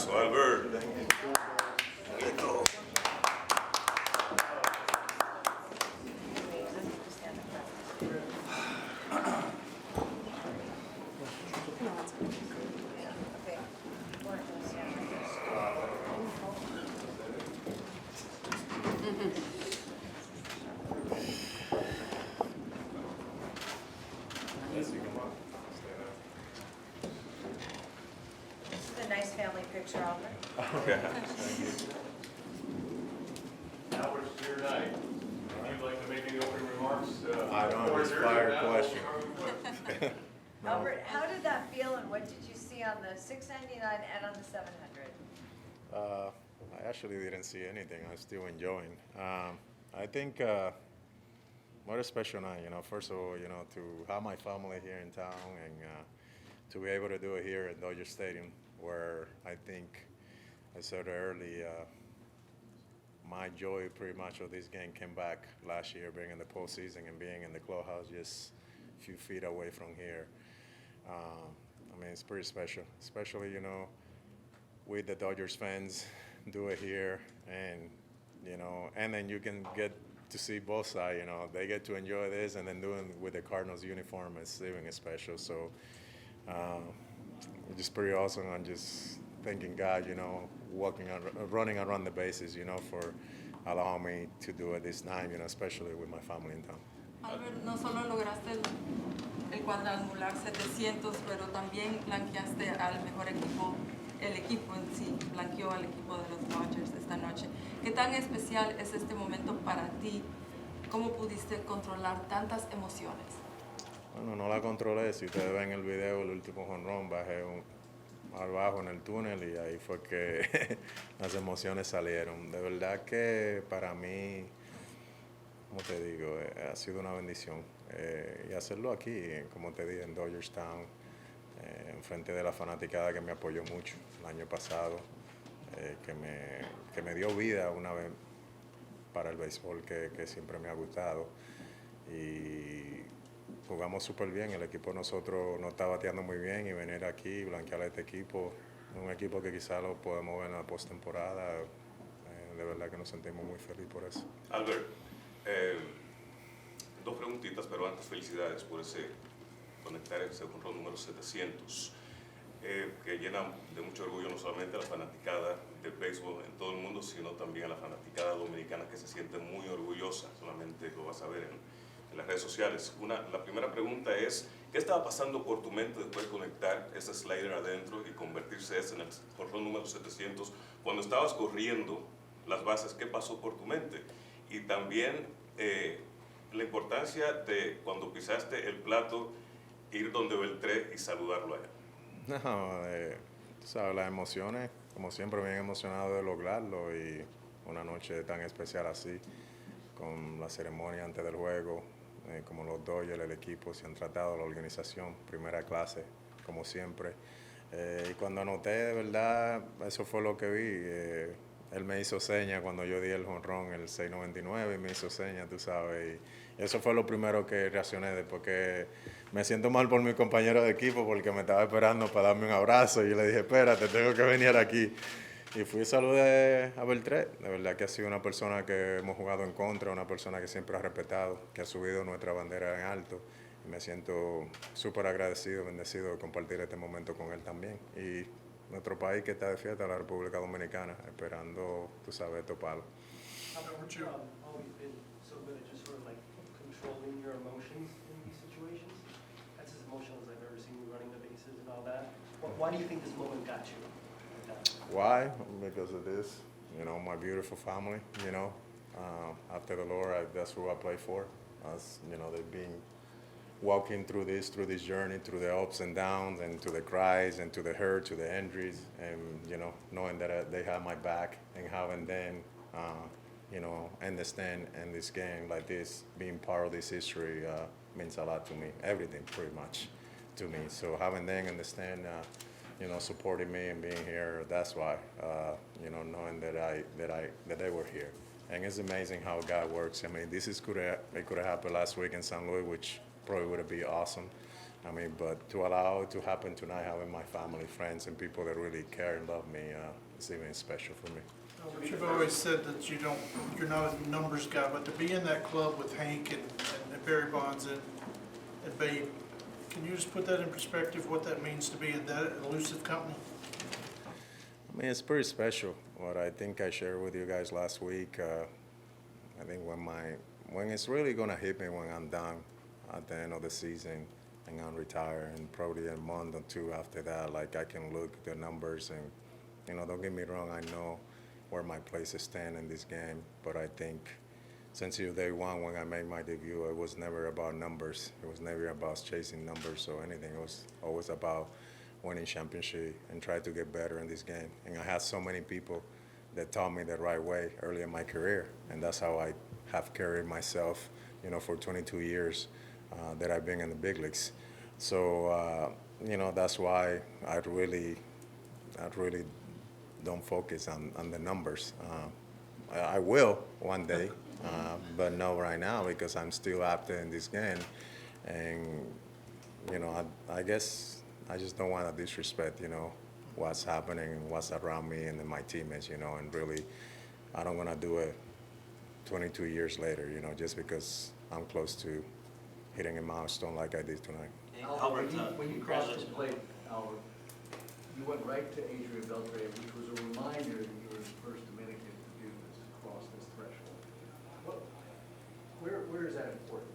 aplauso, Albert. This is a nice family picture, Albert. Okay. Albert, it's your night. Would you like to make any opening remarks? I don't before inspire adjournment? question. Albert, how did that feel and what did you see on the 699 and on the 700? I actually didn't see anything. I'm still enjoying. I think what a special night, first of all, to have my family here in town and to be able to do it here at Dodger Stadium, where I think I said early, my joy pretty much of this game came back last year, being in the postseason and being in the clubhouse just a few feet away from here. I mean, it's pretty special, especially, with the Dodgers fans do it here and, and then you can get to see both sides, they get to enjoy this and then doing with the Cardinals uniform is even special. So it's just pretty awesome. I'm just thanking God, running around the bases, for allowing me to do it this time, especially with my family in town. Albert, no solo lograste el cuadrangular 700, pero también blanqueaste al mejor equipo, el equipo en sí, blanqueó al equipo de los Dodgers esta noche. ¿Qué tan especial es este momento para ti? ¿Cómo pudiste controlar tantas emociones? Bueno, no la controlé. Si ustedes ven el video, el último jonrón, bajé abajo en el túnel y ahí fue que las emociones salieron. De verdad que para mí, como te digo, ha sido una bendición. Y hacerlo aquí, como te dije, en Dodgerstown, en frente de la fanaticada que me apoyó mucho el año pasado, que me dio vida una vez para el béisbol que siempre me ha gustado. Y jugamos súper bien, el equipo de nosotros no está bateando muy bien y venir aquí y blanquear a este equipo, un equipo que quizás lo podemos ver en la postemporada, de verdad que nos sentimos muy felices por eso. Albert, dos preguntitas, pero antes felicidades por conectar ese jonrón número 700, que llena de mucho orgullo no solamente a la fanaticada del béisbol en todo el mundo, sino también a la fanaticada dominicana que se siente muy orgullosa, solamente lo vas a ver en las redes sociales. La primera pregunta es, ¿qué estaba pasando por tu mente después de conectar ese slider adentro y convertirse en el jonrón número 700? Cuando estabas corriendo las bases, ¿qué pasó por tu mente? Y también la importancia de cuando pisaste el plato, ir donde Beltré y saludarlo allá. No, tú sabes, las emociones, como siempre, bien emocionado de lograrlo y una noche tan especial así, con la ceremonia antes del juego, como los Dodgers, el equipo se han tratado, la organización, primera clase, como siempre. Y cuando anoté, de verdad, eso fue lo que vi. Él me hizo señas cuando yo di el jonrón, el 699, y me hizo señas, tú sabes. Y eso fue lo primero que reaccioné, después que me siento mal por mi compañero de equipo porque me estaba esperando para darme un abrazo. Y yo le dije, espérate, tengo que venir aquí. Y fui y saludé a Beltré. De verdad que ha sido una persona que hemos jugado en contra, una persona que siempre ha respetado, que ha subido nuestra bandera en alto. Y me siento súper agradecido, bendecido de compartir este momento con él también. Y nuestro país que está de fiesta, la República Dominicana, esperando, tú sabes, toparlo. Albert, always been so good at just sort of like controlling your emotions in these situations. That's as emotional as I've ever seen you running the bases and all that. Why do you think this moment got you? Why? Because of this, my beautiful family, after the Lord, that's who I play for. They've been walking through this journey, through the ups and downs, and to the cries, and to the hurt, to the injuries, and, knowing that they have my back, and having them, understand in this game like this, being part of this history means a lot to me, everything pretty much to me. So having them understand, supporting me and being here, that's why, knowing that they were here. And it's amazing how God works. I mean, it could have happened last week in St. Louis, which probably would have been awesome. I mean, but to allow it to happen tonight, having my family, friends, and people that really care and love me, it's even special for me. But you've always said that you're not a numbers guy, but to be in that club with Hank and Barry Bonds and Babe, can you just put that in perspective, what that means to be in that elusive company? I mean, it's pretty special. What I think I shared with you guys last week, I think when it's really gonna hit me when I'm done at the end of the season and I'm retired, and probably a month or two after that, like I can look at the numbers and, don't get me wrong, I know where my place is stand in this game, but I think since day one when I made my debut, it was never about numbers. It was never about chasing numbers or anything. It was always about winning championship and try to get better in this game. And I had so many people that taught me the right way early in my career, and that's how I have carried myself, for 22 years that I've been in the big leagues. So, that's why I really don't focus on the numbers. I will one day, but not right now because I'm still active in this game, and I guess I just don't want to disrespect, what's happening and what's around me and then my teammates, and really, I don't want to do it 22 years later, just because I'm close to hitting a milestone like I did tonight. Albert, when you crossed the congratulations. plate, Albert, you went right to Adrian Beltre, which was a reminder that you were the first Dominican to do this, cross this threshold. Where is that important?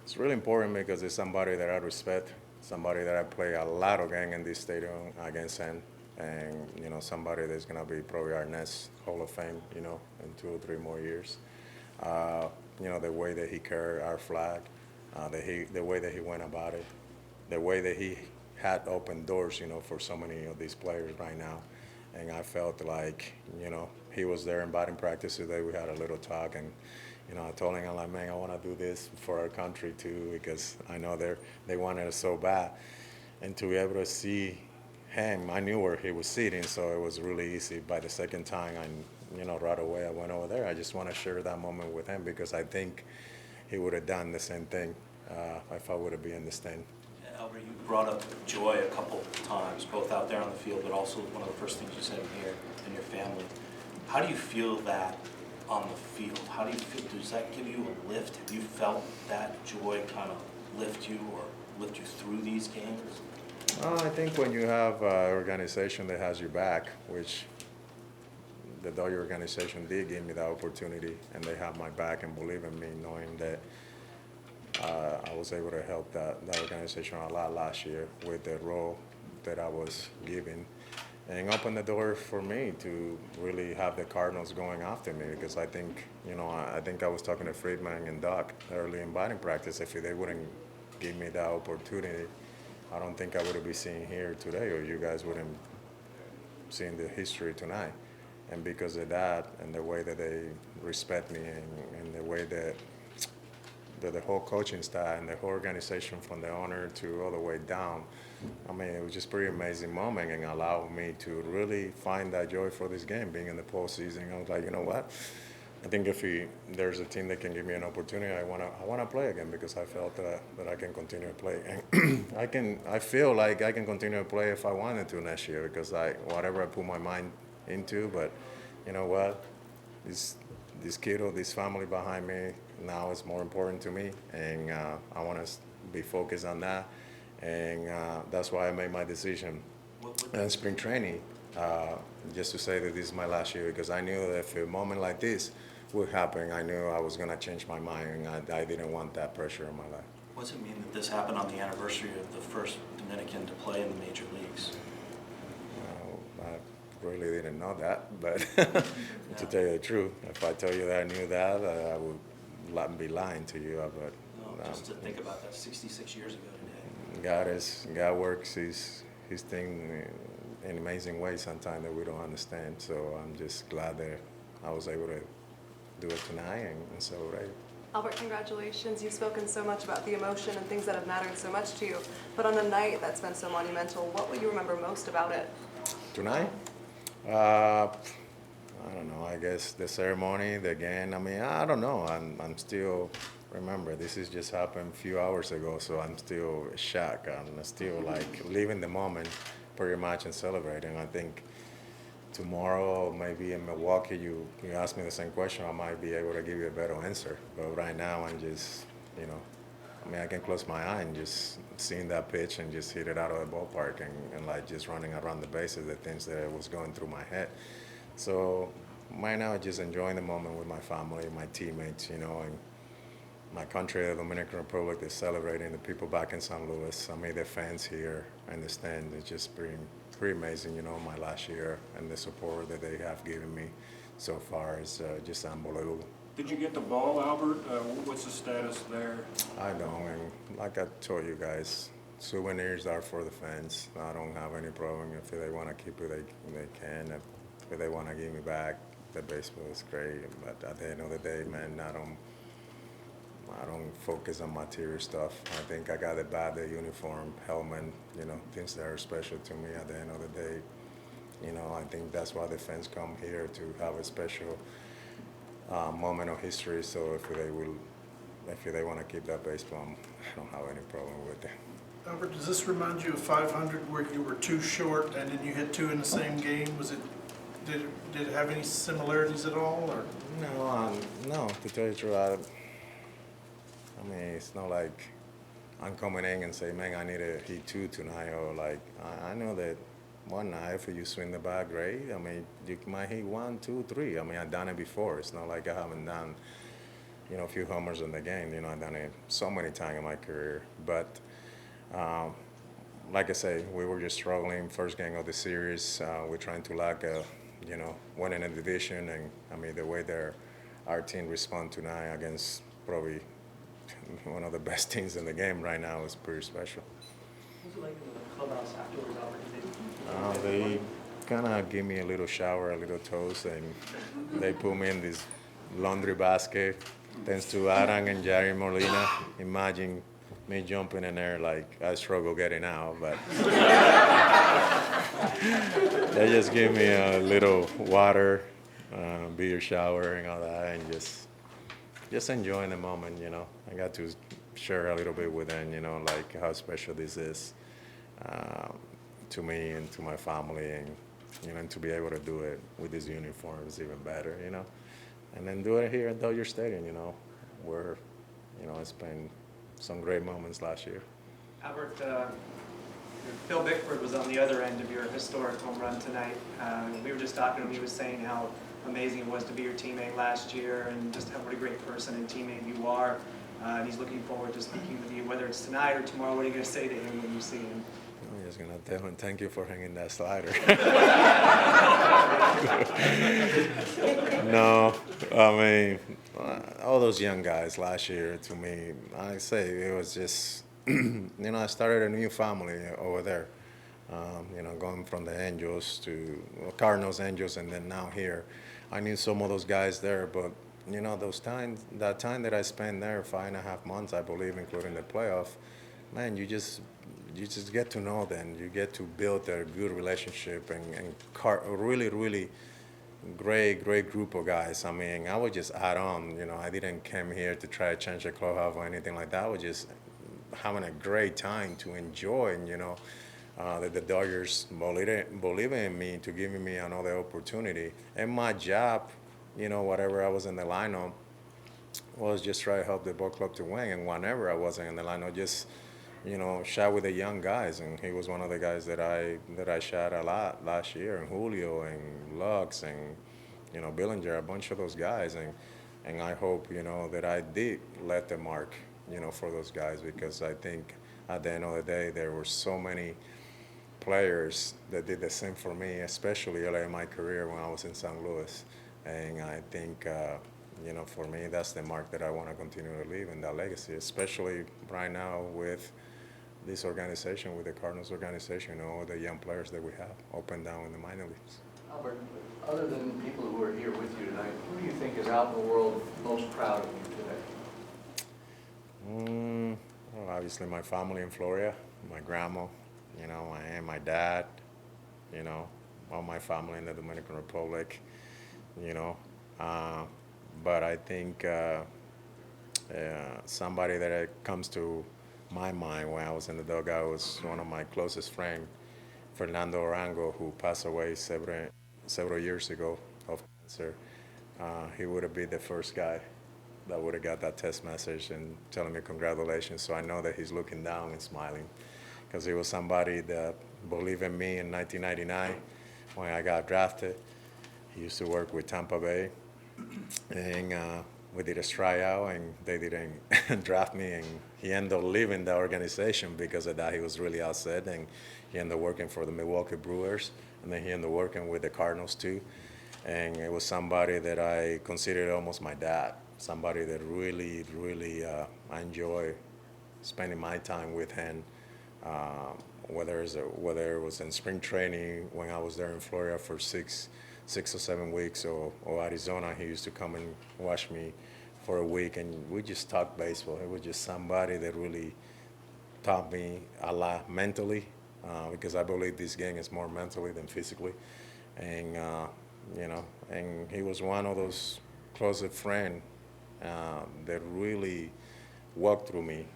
It's really important because it's somebody that I respect, somebody that I play a lot of games in this stadium against him, and somebody that's gonna be probably our next Hall of Fame, in 2 or 3 more years. The way that he carried our flag, the way that he went about it, the way that he had opened doors, for so many of these players right now. And I felt like, he was there in batting practice today. We had a little talk, and, I told him, I'm like, man, I want to do this for our country too, because I know they wanted it so bad. And to be able to see him, I knew where he was sitting, so it was really easy. By the second time, right away I went over there. I just want to share that moment with him because I think he would have done the same thing if I would have been in the stand. Albert, you brought up joy a couple times, both out there on the field, but also one of the first things you said here in your family. How do you feel that on the field? How do you feel? Does that give you a lift? Have you felt that joy kind of lift you or lift you through these games? I think when you have an organization that has your back, which the Dodger organization did give me that opportunity, and they have my back and believe in me, knowing that I was able to help that organization a lot last year with the role that I was given, and open the door for me to really have the Cardinals going after me, because I think, I think I was talking to Friedman and Doc early in batting practice. If they wouldn't give me that opportunity, I don't think I would be sitting here today, or you guys wouldn't seen the history tonight. And because of that, and the way that they respect me, and the way that the whole coaching staff and the whole organization, from the owner to all the way down, I mean, it was just a pretty amazing moment, and allowed me to really find that joy for this game, being in the postseason. I was like, you know what? I think if there's a team that can give me an opportunity, I wanna play again, because I felt that I can continue to play. And I feel like I can continue to play if I wanted to next year, because whatever I put my mind into. But you know what? This kiddo, this family behind me now is more important to me, and I want to be focused on that. And that's why I made my decision in spring training, just to say that this is my last year, because I knew that if a moment like this would happen, I knew I was going to change my mind, and I didn't want that pressure in my life. What does it mean that this happened on the anniversary of the first Dominican to play in the major leagues? I really didn't know that, but to tell you the truth, if I tell you that I knew that, I would be lying to you. But just to think about that 66 years ago today. God works his thing in amazing ways sometimes that we don't understand. So I'm just glad that I was able to do it tonight, and celebrate. Albert, congratulations. You've spoken so much about the emotion and things that have mattered so much to you. But on a night that's been so monumental, what will you remember most about it? Tonight? I don't know. I guess the ceremony, the game. I mean, I don't know. I'm still remember, this has just happened a few hours ago, so I'm still shocked. I'm still like living the moment pretty much and celebrating. I think tomorrow, maybe in Milwaukee, you ask me the same question, I might be able to give you a better answer. But right now, I'm just, I mean, I can close my eye and just seeing that pitch and just hit it out of the ballpark and like just running around the bases, the things that was going through my head. So right now, just enjoying the moment with my family, my teammates, and my country, the Dominican Republic, is celebrating the people back in St. Louis. I mean, the fans here and the stand, it's just pretty amazing, my last year and the support that they have given me so far is just unbelievable. Did you get the ball, Albert? What's the status there? I don't, and like I told you guys, souvenirs are for the fans. I don't have any problem. If they want to keep it, they can. If they want to give me back, the baseball is great. But at the end of the day, man, I don't focus on material stuff. I think I got the bat, the uniform, helmet, things that are special to me at the end of the day. I think that's why the fans come here to have a special moment of history. So if they want to keep that baseball, I don't have any problem with it. Albert, does this remind you of 500 where you were two short and then you hit two in the same game? Did it have any similarities at all? Or? No, to tell you the truth, I mean, it's not like I'm coming in and say, man, I need to hit two tonight, or like, I know that one night if you swing the bat, great. I mean, you might hit 1, 2, 3. I mean, I've done it before. It's not like I haven't done, a few homers in the game. I've done it so many times in my career. But like I say, we were just struggling first game of the series. We're trying to lack winning a division, and I mean, the way our team respond tonight against probably one of the best teams in the game right now is pretty special. What was it like in the clubhouse afterwards, Albert? They kind of give me a little shower, a little toast, and they put me in this laundry basket. Thanks to Aran and Jerry Molina. Imagine me jumping in there like I struggle getting out, but they just give me a little water, beer shower and all that, and just enjoying the moment, I got to share a little bit with them, like how special this is to me and to my family, and and to be able to do it with these uniforms even better, and then do it here at Dodger Stadium, where it's been some great moments last year. Albert, Phil Bickford was on the other end of your historic home run tonight. We were just talking to him. He was saying how amazing it was to be your teammate last year, and just what a great person and teammate you are. And he's looking forward to speaking with you, whether it's tonight or tomorrow. What are you going to say to him when you see him? I'm just going to tell him thank you for hanging that slider. No, I mean, all those young guys last year, to me, I say it was just, I started a new family over there. Going from the Angels to Cardinals, Angels, and then now here. I knew some of those guys there, but that time that I spent there, 5.5 months, I believe, including the playoff, man, you just get to know them. You get to build a good relationship and a really, really great group of guys. I mean, I would just add on, I didn't come here to try to change the clubhouse or anything like that. I was just having a great time to enjoy, and, that the Dodgers believe in me, to giving me another opportunity. And my job, whatever I was in the lineup, was just try to help the ball club to win. And whenever I wasn't in the lineup, just shot with the young guys, and he was one of the guys that I shot a lot last year, and Julio and Lux and Billinger, a bunch of those guys, and I hope that I did let the mark for those guys, because I think at the end of the day there were so many players that did the same for me, especially early in my career when I was in St. Louis, and I think for me that's the mark that I want to continue to leave, in that legacy, especially right now with this organization, with the Cardinals organization, all the young players that we have up and down in the minor leagues. Albert, other than people who are here with you tonight, who do you think is out in the world most proud of you today? Well, obviously my family in Florida, my grandma, and my dad, all my family in the Dominican Republic, but I think Somebody that comes to my mind when I was in the dugout was one of my closest friends, Fernando Orango, who passed away several years ago of cancer. He would have been the first guy that would have got that text message and telling me congratulations. So I know that he's looking down and smiling, because he was somebody that believed in me in 1999 when I got drafted. He used to work with Tampa Bay, and we did a tryout, and they didn't draft me, and he ended up leaving the organization because of that. He was really upset, and he ended up working for the Milwaukee Brewers, and then he ended up working with the Cardinals too. And it was somebody that I considered almost my dad, somebody that really, really I enjoy spending my time with him, whether it was in spring training when I was there in Florida for six or 7 weeks, or Arizona. He used to come and watch me for a week, and we just talked baseball. It was just somebody that really taught me a lot mentally, because I believe this game is more mentally than physically. And and he was one of those closest friends that really walked through me,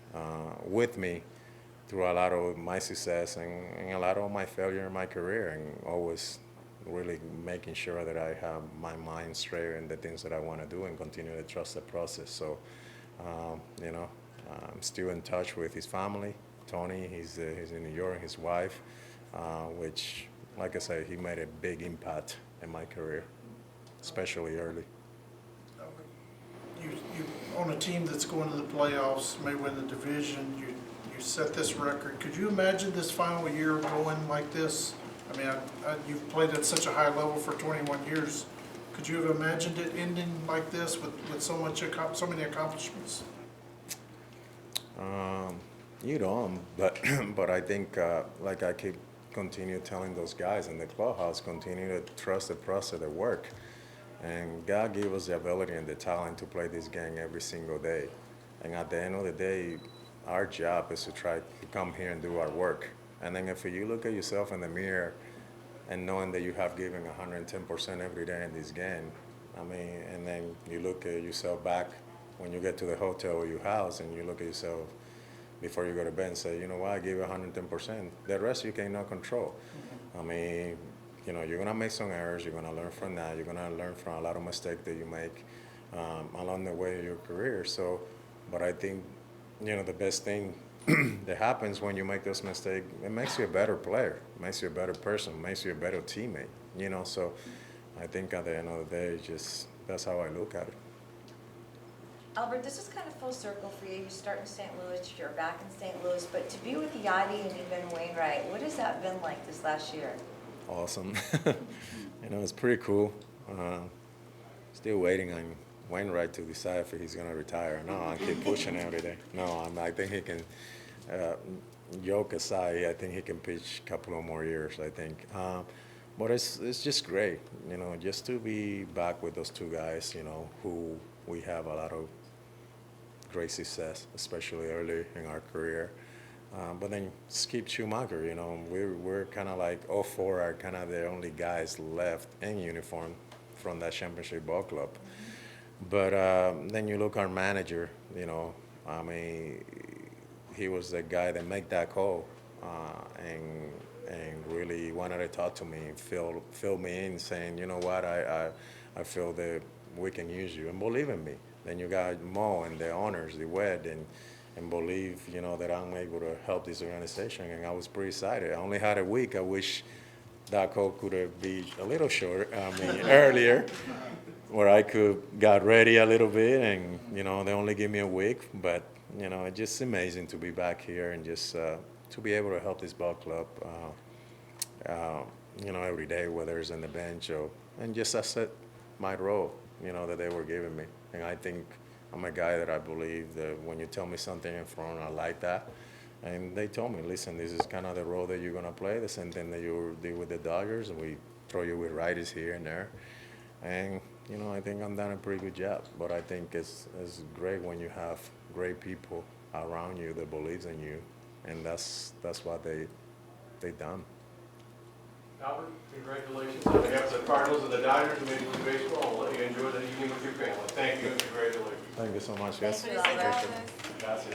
with me, through a lot of my success and a lot of my failure in my career, and always really making sure that I have my mind straight in the things that I want to do and continue to trust the process. So, I'm still in touch with his family. Tony, he's in New York, his wife, which, like I said, he made a big impact in my career, especially early. You on a team that's going to the playoffs, may win the division, you set this record. Could you imagine this final year going like this? I mean, you've played at such a high level for 21 years. Could you have imagined it ending like this with so many accomplishments? You don't, but I think, like I keep continue telling those guys in the clubhouse, continue to trust the process of work. And God gave us the ability and the talent to play this game every single day. And at the end of the day, our job is to try to come here and do our work. And then if you look at yourself in the mirror and knowing that you have given 110% every day in this game, and then you look at yourself back when you get to the hotel or your house, and you look at yourself before you go to bed and say, you know what, I gave 110%. The rest you cannot control. You're gonna make some errors. You're gonna learn from that. You're gonna learn from a lot of mistakes that you make along the way of your career. So, but I think, the best thing that happens when you make those mistakes, it makes you a better player, makes you a better person, makes you a better teammate. So I think at the end of the day, that's how I look at it. Albert, this is kind of full circle for you. You start in St. Louis, you're back in St. Louis, but to be with Yadi and even Wainwright, what has that been like this last year? Awesome. It's pretty cool. Still waiting on Wainwright to decide if he's going to retire. No, I keep pushing every day. No, I think he can, joke aside, I think he can pitch a couple of more years, I think. But it's just great, just to be back with those two guys, who we have a lot of great success, especially early in our career. But then Skip Schumacher, we're kind of like, all four are kind of the only guys left in uniform from that championship ball club. But then you look our manager, he was the guy that made that call and really wanted to talk to me and fill me in, saying, you know what, I feel that we can use you, and believe in me. Then you got Mo and the owners, the WED, and believe, that I'm able to help this organization. And I was pretty excited. I only had a week. I wish that call could have been a little short, earlier, where I could got ready a little bit, and, they only give me a week. But, it's just amazing to be back here and just to be able to help this ball club, every day, whether it's on the bench and just accept my role, that they were giving me. And I think I'm a guy that I believe that when you tell me something in front, I like that. And they told me, listen, this is kind of the role that you're going to play, the same thing that you did with the Dodgers, and we throw you with righties here and there. And, I think I'm done a pretty good job. But I think it's great when you have great people around you that believes in you, and that's what they done. Albert, congratulations on behalf of the Cardinals and the Dodgers and Major League Baseball. I'll let you enjoy the evening with your family. Thank you and congratulations. Thank you so much, guys. Thank you, Albert. Felicidades. Gracias.